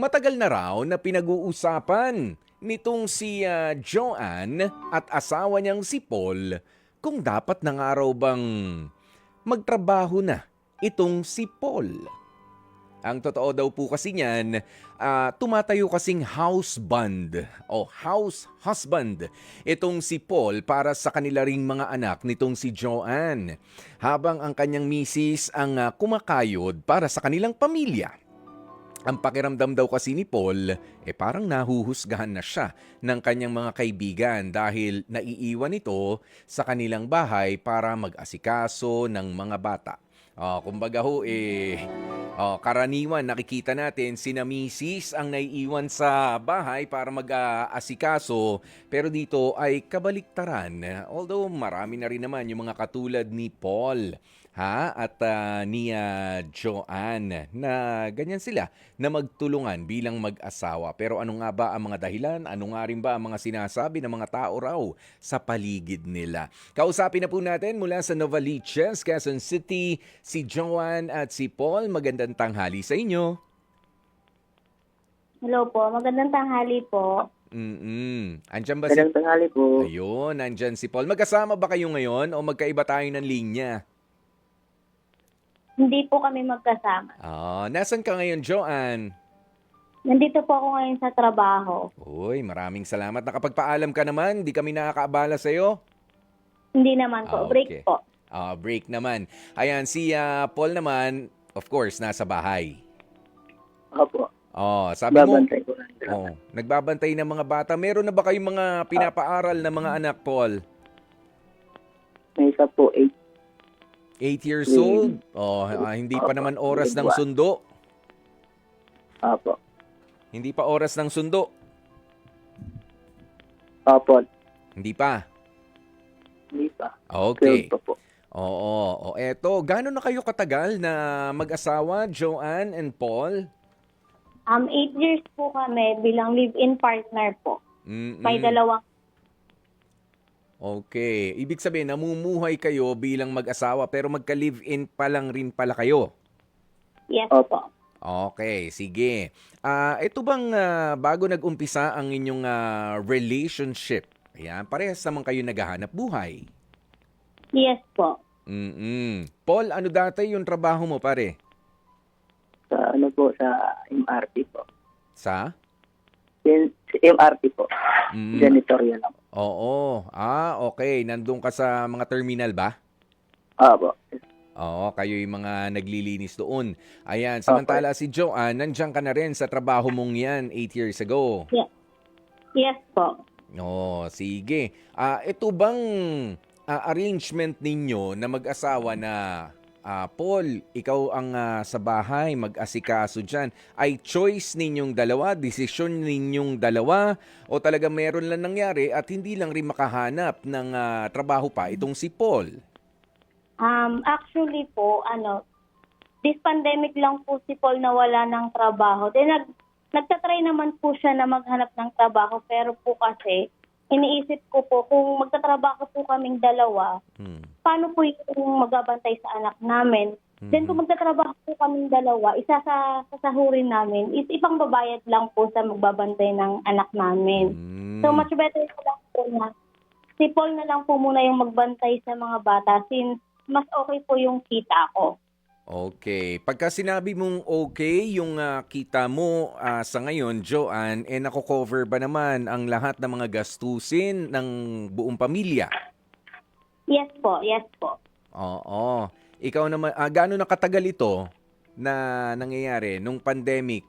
Matagal na raw na pinag-uusapan nitong si Joanne at asawa niyang si Paul kung dapat na nga raw bang magtrabaho na itong si Paul. Ang totoo daw po kasi niyan, tumatayo kasing house band o house husband itong si Paul para sa kanila ring mga anak nitong si Joanne. Habang ang kanyang misis ang kumakayod para sa kanilang pamilya. Ang pakiramdam daw kasi ni Paul, parang nahuhusgahan na siya ng kanyang mga kaibigan dahil naiiwan ito sa kanilang bahay para mag-asikaso ng mga bata. Kumbaga ho, karaniwan nakikita natin sina misis ang naiiwan sa bahay para mag-asikaso, pero dito ay kabaliktaran. Although marami na rin naman yung mga katulad ni Paul at ni Joanne na ganyan sila na magtulungan bilang mag-asawa. Pero ano nga ba ang mga dahilan? Ano nga rin ba ang mga sinasabi ng mga tao raw sa paligid nila? Kausapin na po natin mula sa Novaliches, Quezon City, si Joanne at si Paul. Magandang tanghali sa inyo. Hello po, magandang tanghali po. Andyan ba si... Magandang tanghali po. Ayun, nandyan si Paul. Magkasama ba kayo ngayon o magkaiba tayo ng linya? Hindi po kami magkasama. Nasan ka ngayon, Joanne? Nandito po ako ngayon sa trabaho. Uy, maraming salamat. Nakapagpaalam ka naman. Di kami nakakaabala sa'yo. Hindi naman po, break po. Break naman. Ayan, si Paul naman, of course, nasa bahay. Opo. Sabi mo, Babantay ko lang. nagbabantay ng mga bata. Meron na ba kayong mga pinapaaral na mga anak, Paul? May isa po, 8 years old? Hindi pa naman oras ng sundo. Opo. Hindi pa oras ng sundo. Opo. Hindi pa. Hindi pa. Okay. 12 pa po. Oo. Eto, gano'n na kayo katagal na mag-asawa, Joanne and Paul? 8 years po kami bilang live-in partner po. May dalawang. Okay. Ibig sabihin, namumuhay kayo bilang mag-asawa pero magka-live-in pa lang rin pala kayo? Yes Opo. po. Okay, sige. Ito bang bago nag-umpisa ang inyong relationship? Ayan, parehas naman kayo naghahanap buhay. Yes po. Paul, ano dati yung trabaho mo, pare? Sa sa MRT po. Sa? MRT po. Janitorial ako. Oo. Okay. Nandun ka sa mga terminal ba? Opo. Oo, kayo yung mga naglilinis doon. Ayan, samantala si Joanne, nandiyan ka na rin sa trabaho mong yan 8 years ago. Yes po. Sige. Ito bang arrangement ninyo na mag-asawa na Paul, ikaw ang sa bahay, mag-asikaso dyan, ay choice ninyong dalawa, desisyon ninyong dalawa, o talaga meron lang nangyari at hindi lang rin makahanap ng trabaho pa itong si Paul? Actually po, this pandemic lang po si Paul nawala ng trabaho. Then nagtatry naman po siya na maghanap ng trabaho, pero po kasi iniisip ko po kung magtatrabaho po kaming dalawa, paano po yung magbabantay sa anak namin? Then kung magtatrabaho po kaming dalawa, isa sa sasahurin namin is ipang babayad lang po sa magbabantay ng anak namin. So much better na lang po na si Paul na lang po muna yung magbantay sa mga bata since mas okay po yung kita ko. Okay. Pagka sinabi mong okay yung kita mo sa ngayon, Joanne, nako-cover ba naman ang lahat ng mga gastusin ng buong pamilya? Yes po, yes po. Oo. Ikaw naman, gaano na katagal ito na nangyayari nung pandemic?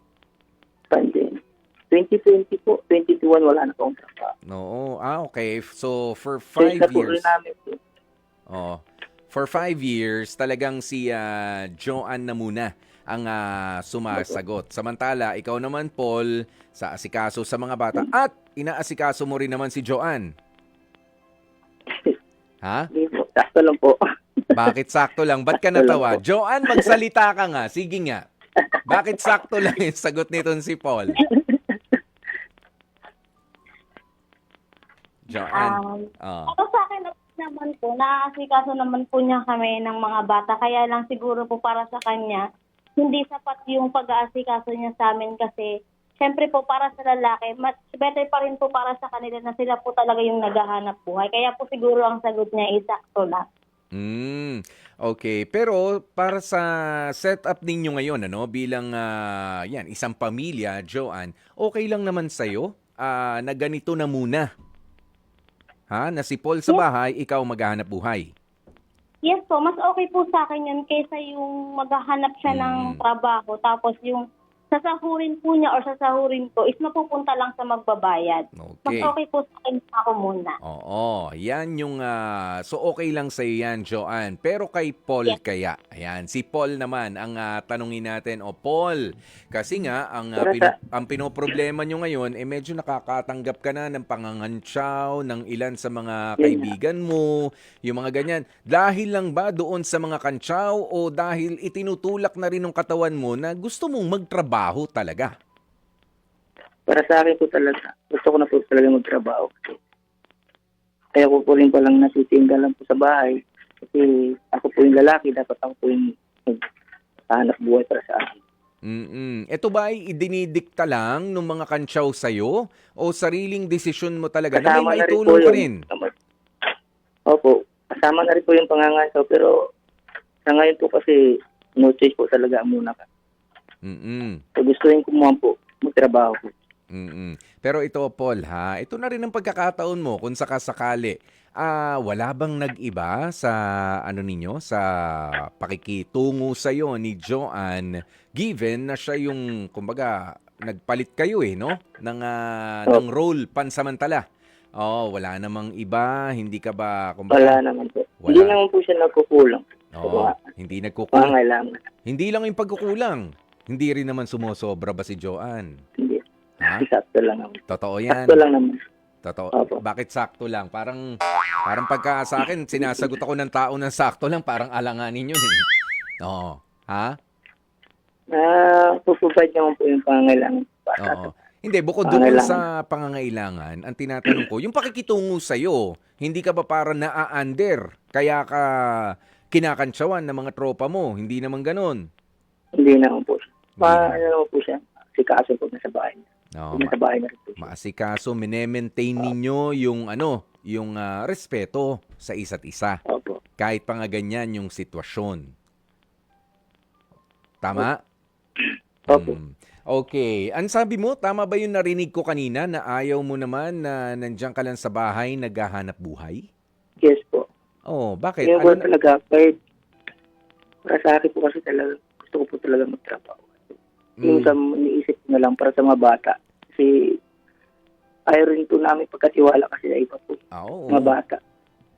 Pandemic. 2020 po. 2021 wala na akong trabaho. Oo. Okay. So, for 5 years. For 5 years, talagang si Joanne na muna ang sumasagot. Samantala, ikaw naman, Paul, sa asikaso sa mga bata at inaasikaso mo rin naman si Joanne. Ha? Hindi po. Sakto lang po. Bakit sakto lang? Ba't ka natawa? Joanne, magsalita ka nga. Sige nga. Bakit sakto lang yung sagot nito si Paul? Joanne. Ako sa akin naman po, naaasikaso naman po niya kami ng mga bata. Kaya lang siguro po para sa kanya, hindi sapat yung pag-aasikaso niya sa amin kasi syempre po para sa lalaki, mas better pa rin po para sa kanila na sila po talaga yung naghahanap buhay. Kaya po siguro ang sagot niya is sakto lang. Okay. Pero para sa setup ninyo ngayon, ano, bilang yan, isang pamilya, Joanne, okay lang naman sa'yo na ganito na muna? Ha? Na si Paul sa Yes. bahay, ikaw maghahanap buhay? Yes po, mas okay po sa akin yun kaysa yung maghahanap siya ng trabaho tapos yung sasahurin po niya or sasahurin ko is mapupunta lang sa magbabayad. Mas Okay. okay po sa akin na ako muna. Oo, yan yung, so okay lang sa'yo yan, Joanne. Pero kay Paul Yes. kaya? Ayan, si Paul naman ang tanungin natin. O Paul, kasi nga, ang pinoproblema nyo ngayon, medyo nakakatanggap ka na ng pangangantsaw ng ilan sa mga kaibigan mo, yung mga ganyan. Dahil lang ba doon sa mga kantsaw o dahil itinutulak na rin ng katawan mo na gusto mong magtrabaho talaga? Para sa akin po talaga, gusto ko na po talaga magtrabaho. Kaya ko po rin palang nasitinggal lang po sa bahay. Kasi ako po yung lalaki, dapat ako po yung maghanap buhay para sa akin. Ito ba ay idinidikta lang ng mga kantsaw sa'yo o sariling desisyon mo talaga na Kasama may na rin po maitulong ka yung... rin? Opo, kasama na rin po yung pangangasaw. Pero sa ngayon po kasi, no choice po talaga muna ka. So gustuhin ko mo po magtrabaho po. Pero ito, Paul, ha? Ito na rin ang pagkakataon mo kung sakasakali. Wala bang nag-iba sa ano ninyo, sa pakikitungo sa iyo ni Joanne, given na siya yung, kumbaga, nagpalit kayo no? Ng role pansamantala. Oh, wala namang iba, hindi ka ba, kumbaga, Wala naman po. Wala. Hindi naman po siya nagkukulang. hindi nagkukulang. Pangailangan. Hindi lang yung pagkukulang. Hindi rin naman sumusobra ba si Joanne? Hindi. Ha? Sakto lang naman. Totoo yan. Sakto lang naman. Totoo. Opo. Bakit sakto lang? Parang pagka sa akin, sinasagot ako ng tao ng sakto lang, parang alanganin yun. Oo. Ha? Puprovide naman po yung pangailangan. Oo. Hindi, bukod doon sa pangangailangan, ang tinatanong ko, yung pakikitungo sa'yo, hindi ka ba parang naa-under? Kaya ka kinakantsawan ng mga tropa mo? Hindi naman ganun. Hindi naman po siya. Ano naman po siya. Si kaso po nasa bahay niya. No, Nasa bahay na rin po siya. maasikaso, mine-maintain ninyo yung respeto sa isa't isa. Opo. Kahit pa nga ganyan yung sitwasyon. Tama? Opo. Okay. Ang sabi mo, tama ba yung narinig ko kanina na ayaw mo naman na nandiyan ka lang sa bahay naghahanap buhay? Yes po. Oh, bakit? Yung po talaga, kahit para sa akin po kasi talaga, gusto ko po talaga magtrabaho. Minsan iniisip ko na lang para sa mga bata. Kasi ayaw rin po namin pagkatiwala kasi sa iba po. Oo. Mga bata.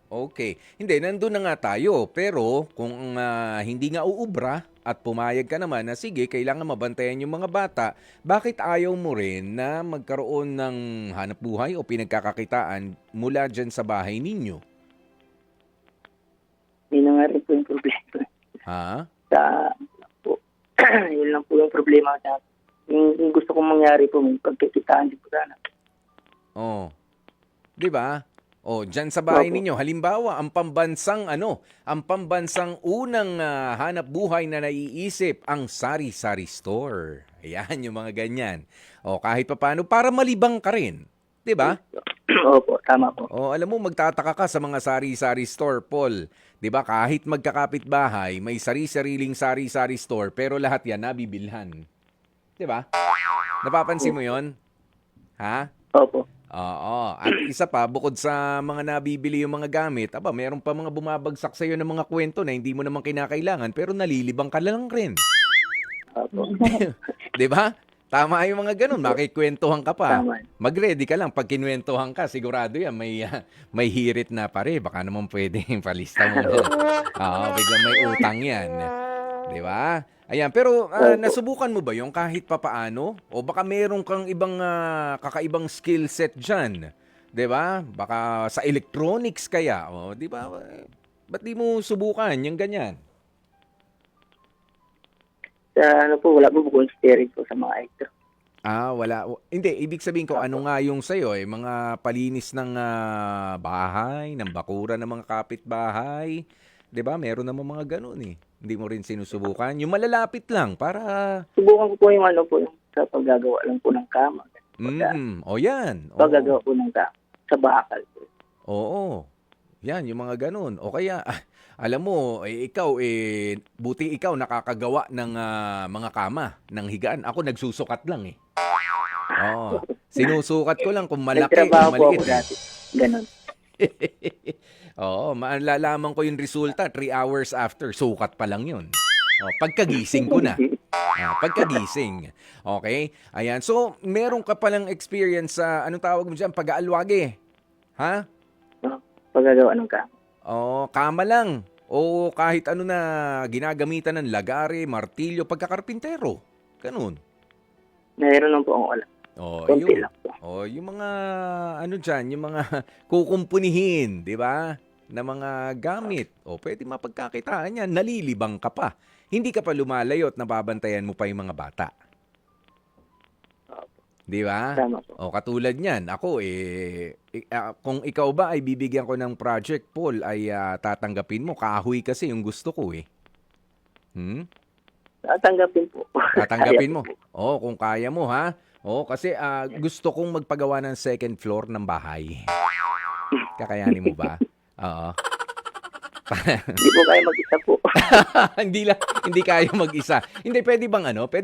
Okay. Hindi, nandun na nga tayo. Pero kung hindi nga uubra at pumayag ka naman na sige, kailangan mabantayan yung mga bata, bakit ayaw mo rin na magkaroon ng hanap buhay o pinagkakakitaan mula dyan sa bahay ninyo? Yun na nga rin po yung problema. Ha? Po. Yun lang po yung problema. Yung gusto kong mangyari po, yung pagkikitaan din po sana. Oh. 'Di ba? Oh, diyan sa bahay Opo. ninyo, halimbawa, ang pambansang unang hanap buhay na naiisip, ang sari-sari store. Ayan, yung mga ganyan. O kahit papaano, para malibang ka rin. 'Di ba? Opo, tama po. O alam mo, magtataka ka sa mga sari-sari store, Paul. 'Di ba? Kahit magkakapit-bahay, may sari-sariling sari-sari store, pero lahat 'yan nabibilhan. 'Di ba? Napapansin mo 'yon? Ha? Opo. Oo. At isa pa, bukod sa mga nabibili yung mga gamit, meron pa mga bumabagsak sa'yo ng mga kwento na hindi mo naman kinakailangan, pero nalilibang ka lang rin. Opo. 'Di ba? Tama yung mga ganun, makikwentuhan ka pa. Tama. Mag-ready ka lang. Pag kinwentuhan ka, sigurado yan, may hirit na pare. Baka naman pwede palista mo yan. Oo, biglang may utang yan. 'Di ba? Ayan, pero nasubukan mo ba yung kahit papaano? O baka meron kang ibang kakaibang skill set dyan? 'Di ba? Baka sa electronics kaya. O, 'di ba? Ba't di mo subukan yung ganyan? Sa wala po bukong steering po sa mga actor. Wala. Hindi, ibig sabihin ko, ano nga yung sa'yo? Mga palinis ng bahay, ng bakura ng mga kapitbahay. 'Di ba? Meron naman mga ganun eh. Hindi mo rin sinusubukan. Yung malalapit lang para... Subukan ko po yung sa paggagawa lang po ng kama. O yan. Oo. Paggagawa po ng kama sa bakal po. Oo. Yan, yung mga ganun. O kaya, alam mo, ikaw, buti ikaw nakakagawa ng mga kama, ng higaan. Ako nagsusukat lang eh. Oo. Sinusukat ko lang kung malaki o Nagtrabaho po ako maliit. dati. Ganon. Oo, malalaman ko yung resulta 3 hours after. Sukat pa lang yun. Pagkagising ko na. Pagkagising. Okay? Ayan. So, meron ka palang experience sa, anong tawag mo dyan? Pag-aalwage. Ha? Paggagawa ng kama. Kama lang. O kahit ano na ginagamitan ng lagare, martilyo, pagkakarpintero. Ganun. Meron lang po akong alam. Konti lang po. Yung mga ano diyan, yung mga kukumpunihin, 'di ba? Na mga gamit. Pwede mapagkakitaan 'yan, nalilibang ka pa. Hindi ka pa lumalayo at nababantayan mo pa yung mga bata. 'Di ba? Tama po. Katulad niyan, ako kung ikaw ba ay bibigyan ko ng project, Paul, ay tatanggapin mo. Kahoy kasi yung gusto ko eh. Tatanggapin po. Tatanggapin mo. Kaya po. Kung kaya mo ha. Kasi gusto kong magpagawa ng second floor ng bahay. Kakayanin mo ba? Oo. Hindi po kaya mag-isa po. hindi kaya mag-isa. Hindi, pwede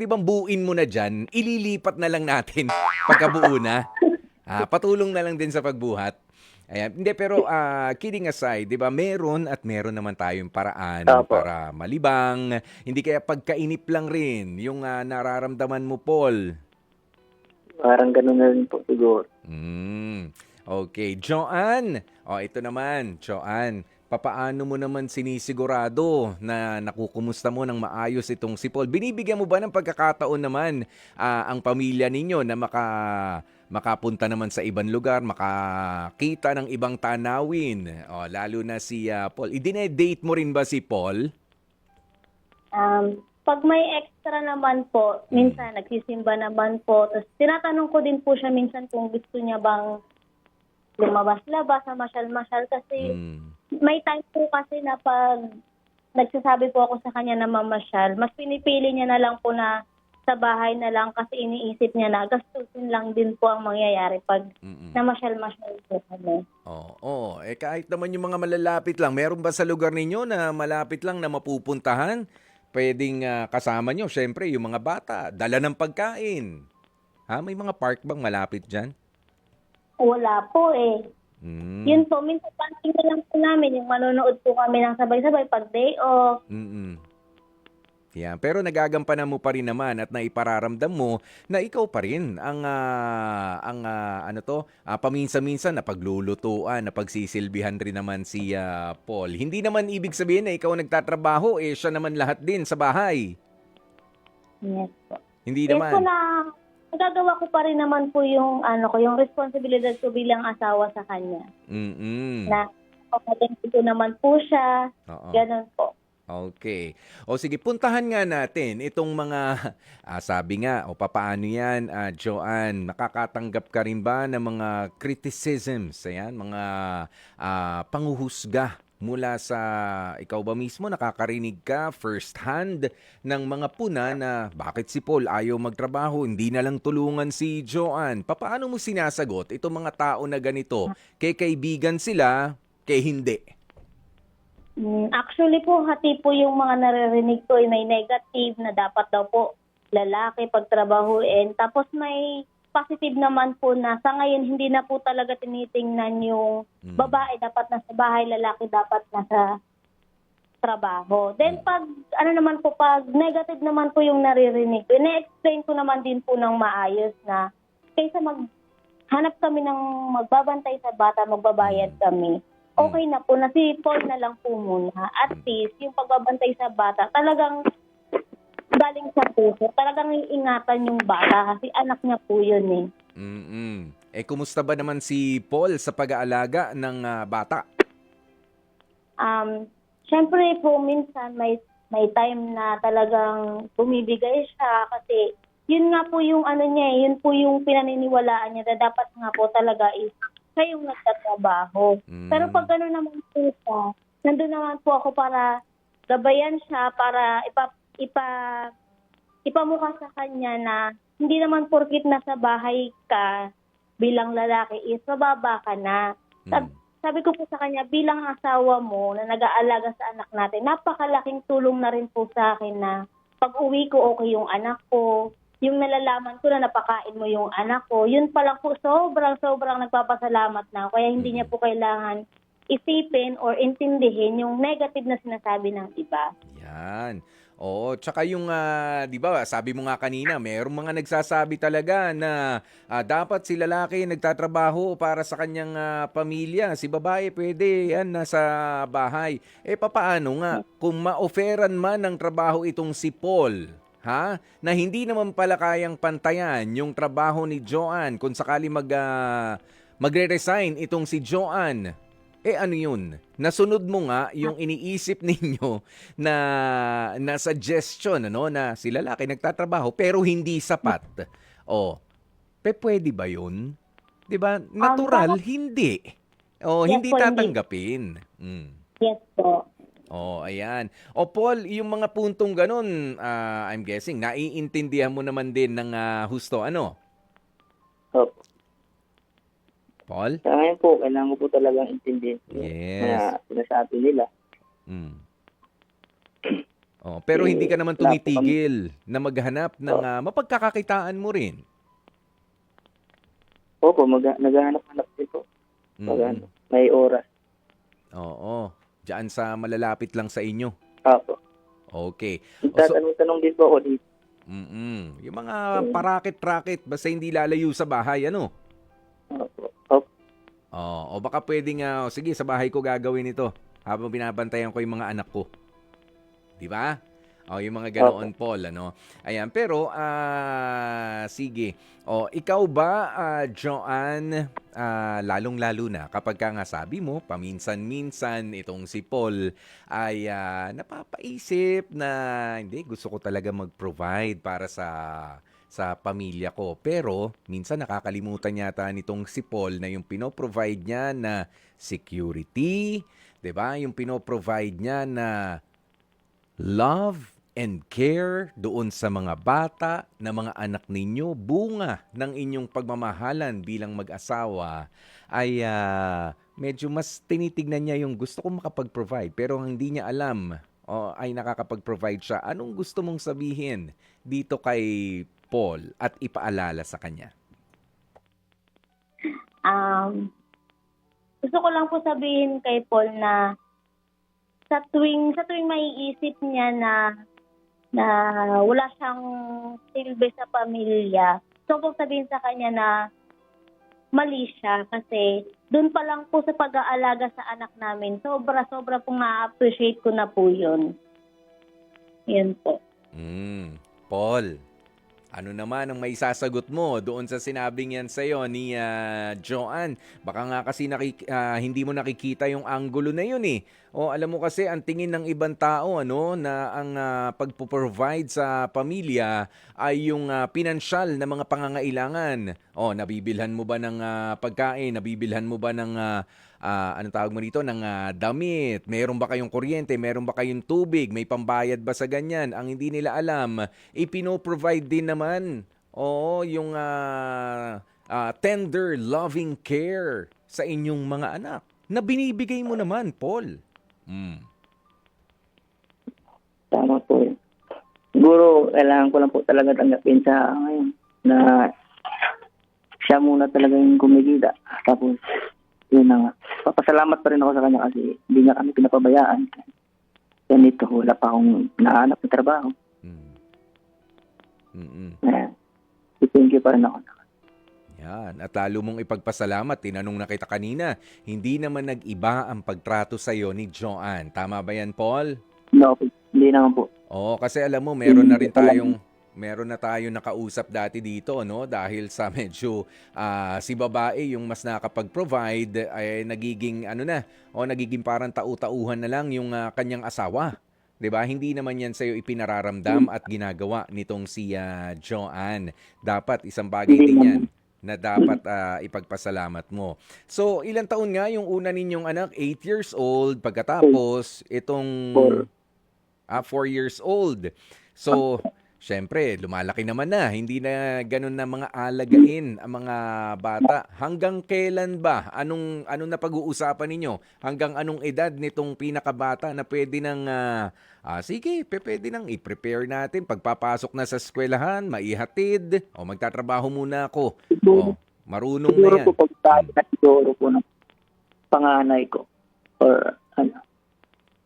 bang buuin mo na dyan, ililipat na lang natin pagkabuo na. Patulong na lang din sa pagbuhat. Ayan. Hindi, pero kidding aside, di ba, meron naman tayong paraan Opo. para malibang. Hindi kaya pagkainip lang rin yung nararamdaman mo, Paul. Parang gano'n na rin po siguro. Okay. Joanne. Ito naman, Joanne. Papaano mo naman sinisigurado na nakukumusta mo ng maayos itong si Paul? Binibigyan mo ba ng pagkakataon naman ang pamilya ninyo na makapunta naman sa ibang lugar, makakita ng ibang tanawin? Lalo na si Paul. Idine-date mo rin ba si Paul? Pag may extra naman po, minsan nagsisimba naman po. Tapos tinatanong ko din po siya minsan kung gusto niya bang lumabas-labas, masyal-masyal. Kasi may time po kasi na pag nagsasabi po ako sa kanya na mamasyal, mas pinipili niya na lang po na sa bahay na lang kasi iniisip niya na gastusin lang din po ang mangyayari pag namasyal-masyal po kami. Kahit naman yung mga malalapit lang, meron ba sa lugar ninyo na malapit lang na mapupuntahan? Pwedeng kasama nyo, syempre, yung mga bata, dala ng pagkain. May mga park bang malapit dyan? Wala po eh. Yun po, minsan pansin na lang po namin yung manonood po kami ng sabay-sabay pag day off. Yan. Pero nagagampanan mo pa rin naman at naipararamdam mo na ikaw pa rin ang paminsan-minsan na paglulutuan, na pagsisilbihan rin naman si Paul. Hindi naman ibig sabihin na ikaw nagtatrabaho, siya naman lahat din sa bahay. Yes po. Hindi Yes naman. po, na nagagawa ko pa rin naman po yung yung responsibilidad ko bilang asawa sa kanya. Na kapatid ko naman po siya. Oo. Ganun po. Okay. Sige, puntahan nga natin itong mga, sabi nga, papaano yan, Joanne, nakakatanggap ka rin ba ng mga criticisms, mga panghuhusga mula sa, ikaw ba mismo, nakakarinig ka first hand ng mga puna na bakit si Paul ayaw magtrabaho, hindi na lang tulungan si Joanne? Papaano mo sinasagot itong mga tao na ganito? Kay kaibigan sila, kay hindi? Actually po, hati po yung mga naririnig ko, may negative na dapat daw po lalaki pagtrabahuin. Tapos may positive naman po na sa ngayon hindi na po talaga tinitingnan yung babae dapat nasa bahay, lalaki dapat nasa trabaho. Then pag pag negative naman po yung naririnig ko, ina-explain ko naman din po ng maayos na kaysa maghanap kami ng magbabantay sa bata, magbabayad kami. Okay na po, na si Paul na lang po muna. At least, yung pagbabantay sa bata, talagang galing sa puso. Talagang iingatan yung bata kasi anak niya po yun eh. Kumusta ba naman si Paul sa pag-aalaga ng bata? Siyempre po, minsan may time na talagang bumibigay siya kasi yun nga po yung yun po yung pinaniniwalaan niya na dapat nga po talaga is siya yung nagtatrabaho. Pero pag gano'n naman po siya, nandun naman po ako para gabayan siya, para ipamukha sa kanya na hindi naman porkit nasa bahay ka bilang lalaki is mababa ka na. Mm. Sabi ko po sa kanya, bilang asawa mo na nag-aalaga sa anak natin, napakalaking tulong na rin po sa akin na pag uwi ko, okay yung anak ko. Yung nalalaman ko na napakain mo yung anak ko, yun pa lang po sobrang nagpapasalamat na ako. Kaya hindi niya po kailangan isipin or intindihin yung negative na sinasabi ng iba. Yan. Oo, tsaka yung, 'di ba, sabi mo nga kanina, mayroong mga nagsasabi talaga na dapat si lalaki nagtatrabaho para sa kanyang pamilya. Si babae pwede yan nasa bahay. Papaano nga kung ma-offeran man ng trabaho itong si Paul, ha? Na hindi naman pala kayang pantayan yung trabaho ni Joanne kung sakali magre-resign itong si Joanne. Ano yun? Nasunod mo nga yung iniisip ninyo na suggestion, ano, na si lalaki nagtatrabaho pero hindi sapat. Pwede ba yun? 'Di ba? Natural, hindi. Yes Hindi po, hindi. tatanggapin. Mm. Yes po. Ayan. Paul, yung mga puntong ganun, I'm guessing, naiintindihan mo naman din ng husto, ano? Opo. Paul? Sa ngayon po, kailangan ko po talagang intindihin yung Yes. mga sinasabi nila. Mm. Pero hindi ka naman tumitigil na maghanap ng mapagkakakitaan mo rin. Opo, naghahanap-hanap din po. Pag Mm. may oras. Oo. Diyan sa malalapit lang sa inyo. Opo. Okay. Tatanong-tanong din po ako dito. Yung mga parakit-rakit, basta hindi lalayo sa bahay, ano? Opo. Baka pwedeng, sige, sa bahay ko gagawin ito habang binabantayan ko yung mga anak ko. Di ba? Yung mga ganoon, Paul, ano? Ayan, pero, sige. Ikaw ba, Joanne, lalong-lalo na kapag ka nga sabi mo, paminsan-minsan itong si Paul ay napapaisip na, hindi, gusto ko talaga mag-provide para sa pamilya ko. Pero, minsan nakakalimutan yata nitong si Paul na yung pinoprovide niya na security, 'di ba? Yung pinoprovide niya na love and care doon sa mga bata na mga anak ninyo, bunga ng inyong pagmamahalan bilang mag-asawa ay medyo mas tinitignan niya yung gusto kong makapag-provide pero ang hindi niya alam ay nakakapag-provide siya. Anong gusto mong sabihin dito kay Paul at ipaalala sa kanya? Gusto ko lang po sabihin kay Paul na sa tuwing maiisip niya na wala siyang silbi sa pamilya, gusto ko sabihin sa kanya na mali siya kasi doon pa lang po sa pag-aalaga sa anak namin, sobra pong na-appreciate ko na po yun. Yun po. Paul, ano naman ang may sasagot mo doon sa sinabing yan sa'yo ni Joanne? Baka nga kasi hindi mo nakikita yung angulo na yun eh. Alam mo kasi ang tingin ng ibang tao na ang pagpo-provide sa pamilya ay yung pinansyal na mga pangangailangan. Nabibilhan mo ba ng pagkain? Nabibilhan mo ba ng anong tawag mo dito, ng damit? Meron ba kayong kuryente? Meron ba kayong tubig? May pambayad ba sa ganyan? Ang hindi nila alam, ipino-provide din naman yung tender, loving care sa inyong mga anak na binibigay mo naman, Paul. Tama po yun. Siguro, kailangan ko lang po talaga tanggapin sa ngayon na siya muna talaga yung kumigida. Tapos, yun na nga. Papasalamat pa rin ako sa kanya kasi hindi niya kami pinapabayaan. Ganito, wala pa akong nahanap na trabaho. Thank you pa rin ako. Yan. At lalo mong ipagpasalamat, tinanong na kita kanina, hindi naman nag-iba ang pagtrato sa'yo ni Joanne. Tama ba yan, Paul? No, hindi naman po. Kasi alam mo, meron na tayong nakausap dati dito, no? Dahil sa medyo si babae yung mas nakapag-provide ay nagiging nagiging parang tau-tauhan na lang yung kanyang asawa. 'Di ba? Hindi naman yan sa iyo ipinararamdam at ginagawa nitong si Joanne. Dapat isang bagay din yan na dapat ipagpasalamat mo. So, ilang taon nga yung una ninyong anak? 8 years old. Pagkatapos, itong 4 years old. So, Siyempre, lumalaki naman na. Hindi na ganun na mga alagain ang mga bata. Hanggang kailan ba? Anong napag-uusapan ninyo? Hanggang anong edad nitong pinakabata na pwede nang, sige, pwede nang i-prepare natin. Pagpapasok na sa eskwelahan, maihatid. O magtatrabaho muna ako. O, marunong na Siguro yan. po siguro po ng panganay ko or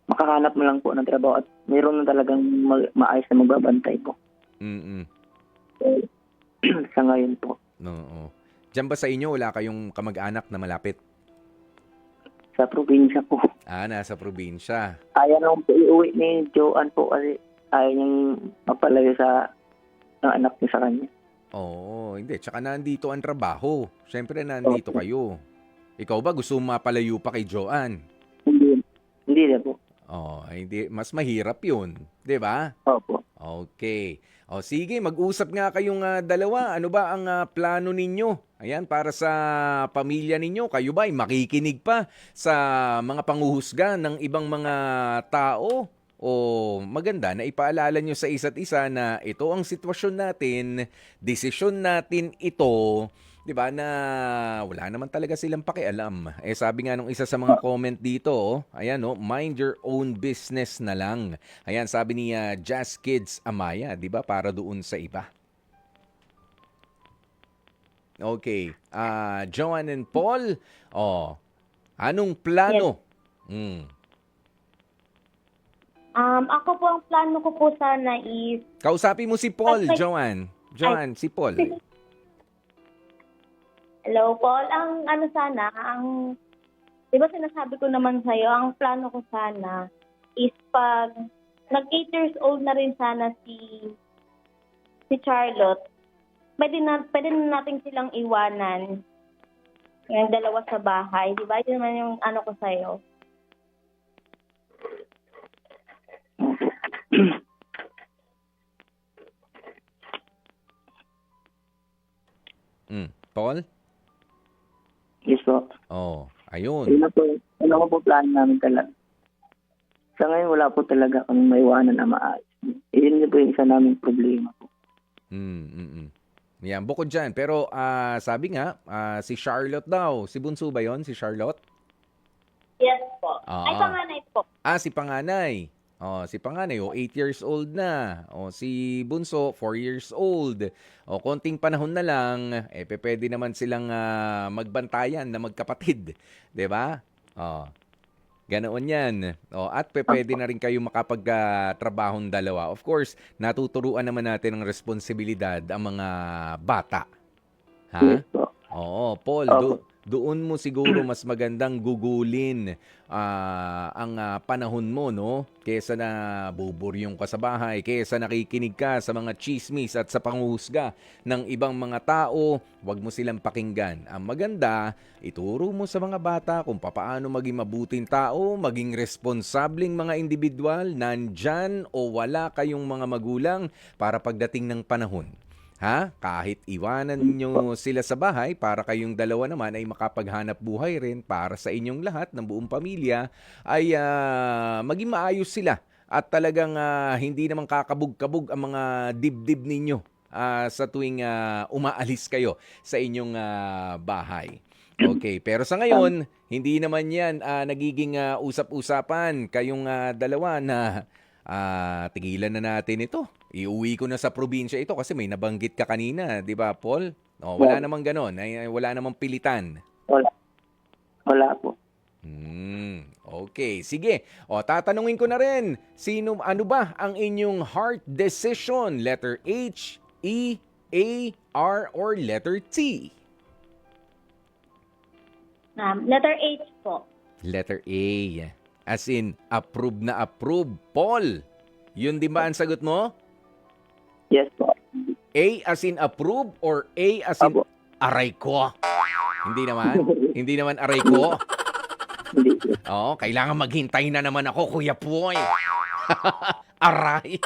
makahanap mo lang po ng trabaho at mayroon na talagang maayos na magbabantay po. Mm-mm. Sa ngayon po. Oo. Diyan ba sa inyo wala kayong kamag-anak na malapit? Sa probinsya po. Nasa probinsya. Ayaw nung po iuwi ni Joanne po kasi ayaw niyang mapalayo sa anak niya sa kanya. Oo, hindi. Tsaka nandito ang trabaho. Siyempre nandito kayo. Ikaw ba gusto mo mapalayo pa kay Joanne? Hindi na po. Hindi. Mas mahirap yun. 'Di ba? Opo. Okay. O sige, mag-usap nga kayong dalawa. Ano ba ang plano ninyo? Ayan, para sa pamilya ninyo. Kayo ba ay makikinig pa sa mga panguhusga ng ibang mga tao? O maganda na ipaalala nyo sa isa't isa na ito ang sitwasyon natin, desisyon natin ito, 'di ba, na wala naman talaga silang pakialam. Sabi nga nung isa sa mga comment dito, ayan mind your own business na lang. Ayan, sabi ni Jazz Kids Amaya, 'di ba, para doon sa iba. Okay. Joanne and Paul, anong plano? Ako po, ang plano ko po sana is, Kausapin mo si Paul, Okay. Joanne. Joanne, si Paul. hello Paul, di ba sinasabi ko naman sa'yo, ang plano ko sana is pag nag 8 years old na rin sana si Charlotte, pwede na natin silang iwanan yung dalawa sa bahay. Di ba? Yun naman yung ano ko sa'yo. Paul? Yes po. Ayun. Yun po plano namin talaga. Sa ngayon, wala po talaga kami maiwanan na maayos. Yun po yung isa naming problema po. Yan, bukod dyan. Pero sabi nga, si Charlotte daw. Si Bunso ba yon? Si Charlotte? Yes po. Ay, panganay po. Si Panganay. Si Panganay, 8 years old na. Si Bunso, 4 years old. Konting panahon na lang, pwede naman silang magbantayan na magkapatid. 'Di ba? Ganoon yan. At pwede na rin kayo makapagtrabahong dalawa. Of course, natuturuan naman natin ng responsibilidad ang mga bata. Ha? Yes po. Paul, doon mo siguro mas magandang gugulin ang panahon mo, no? Kesa na buburyong ka sa bahay, kesa nakikinig ka sa mga chismis at sa panguhusga ng ibang mga tao, wag mo silang pakinggan. Ang maganda, ituro mo sa mga bata kung paano maging mabuting tao, maging responsableng mga individual, nandyan o wala kayong mga magulang para pagdating ng panahon. Kahit iwanan nyo sila sa bahay para kayong dalawa naman ay makapaghanap buhay rin para sa inyong lahat ng buong pamilya ay maging maayos sila at talagang hindi naman kakabog-kabog ang mga dibdib ninyo sa tuwing umaalis kayo sa inyong bahay. Okay, pero sa ngayon, hindi naman yan nagiging usap-usapan kayong dalawa na tigilan na natin ito. Iuwi ko na sa probinsya ito kasi may nabanggit ka kanina, di ba, Paul? Wala namang ganon. Wala namang pilitan. Wala po. Okay, sige. Tatanungin ko na rin, ano ba ang inyong heart decision? Letter H, E, A, R, or letter T? Letter H po. Letter A. As in, approve na approve. Paul, yun din ba ang sagot mo? Yes po. A as in approve or A as in Apo. aray ko? Hindi naman. Hindi naman aray ko. Hindi. Kailangan maghintay na naman ako, Kuya Poy. Aray.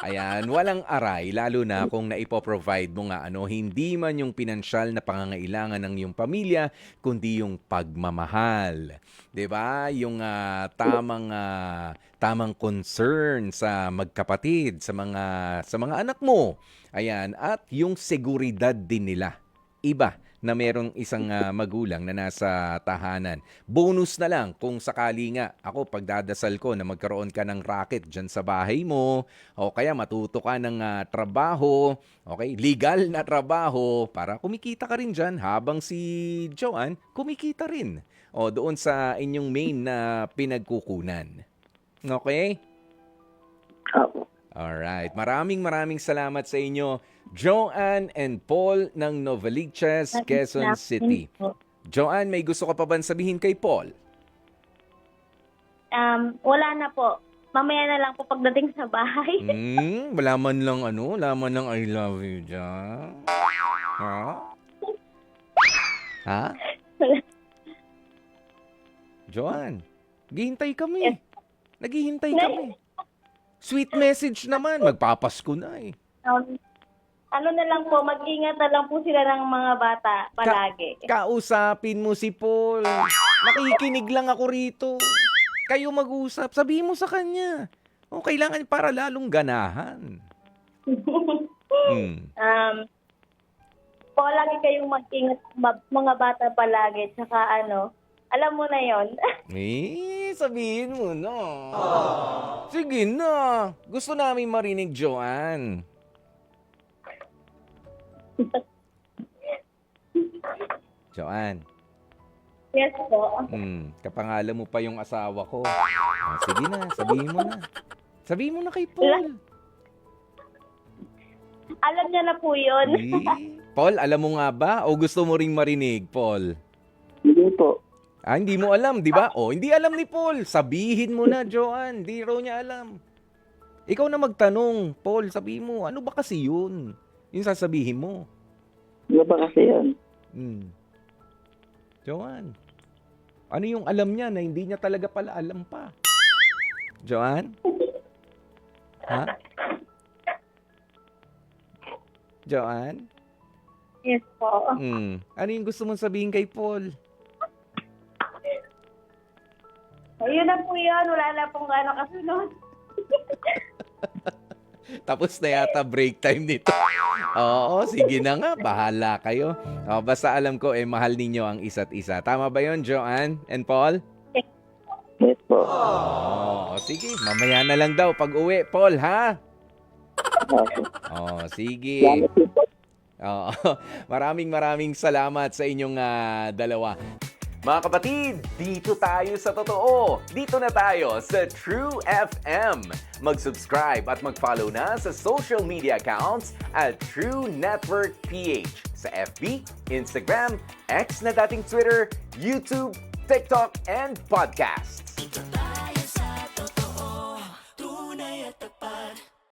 Ayan, walang aray, lalo na kung naipoprovide mo nga hindi man yung pinansyal na pangangailangan ng iyong pamilya, kundi yung pagmamahal. 'Di ba? Yung tamang concern sa magkapatid, sa mga anak mo. Ayan, at yung seguridad din nila. Iba na merong isang magulang na nasa tahanan. Bonus na lang kung sakali nga ako pagdadasal ko na magkaroon ka ng racket dyan sa bahay mo o kaya matuto ka ng trabaho, okay, legal na trabaho para kumikita ka rin dyan habang si Joanne kumikita rin o doon sa inyong main na pinagkukunan. Okay? Opo. Alright. Maraming salamat sa inyo, Joanne and Paul ng Novaliches, Quezon City. Joanne, may gusto ka pa ba sabihin kay Paul? Wala na po. Mamaya na lang po pagdating sa bahay. Wala man lang I love you dyan. Ha? Ha? Joanne, naghihintay kami. Yes. Naghihintay kami. Sweet message naman. Magpapasko na eh. Ano na lang po, mag-ingat na lang po sila ng mga bata palagi. Kausapin mo si Paul. Nakikinig lang ako rito. Kayo mag-usap. Sabihin mo sa kanya. O, kailangan para lalong ganahan. Po, lagi kayong mag-ingat mga bata palagi. Tsaka alam mo na yon. Sabihin mo na. Sige na. Gusto namin marinig, Joanne. Joanne. Yes po. Kapangalan mo pa yung asawa ko. Sige na, sabihin mo na. Sabihin mo na kay Paul. Alam niya na po yun. Paul, alam mo nga ba? O gusto mo ring marinig, Paul? Hindi po. Hindi mo alam, di ba? Hindi alam ni Paul. Sabihin mo na, Joanne. Di raw niya alam. Ikaw na magtanong, Paul. Sabihin mo, ano ba kasi yun? Yung sasabihin mo. Ano ba kasi yan? Joanne, ano yung alam niya na hindi niya talaga pala alam pa? Joanne? Ha? Joanne? Yes po. Ano yung gusto mong sabihin kay Paul? Ayun na po yun. Wala na pong kasunod. Tapos na yata break time nito. Oo, sige na nga. Bahala kayo. Basta alam ko, mahal ninyo ang isa't isa. Tama ba yun, Joanne and Paul? Yes po. Sige. Mamaya na lang daw pag uwi, Paul, ha? Sige. Maraming salamat sa inyong dalawa. Mga kapatid, dito tayo sa totoo. Dito na tayo sa True FM. Mag-subscribe at mag-follow na sa social media accounts at True Network PH sa FB, Instagram, X na dating Twitter, YouTube, TikTok, and podcasts.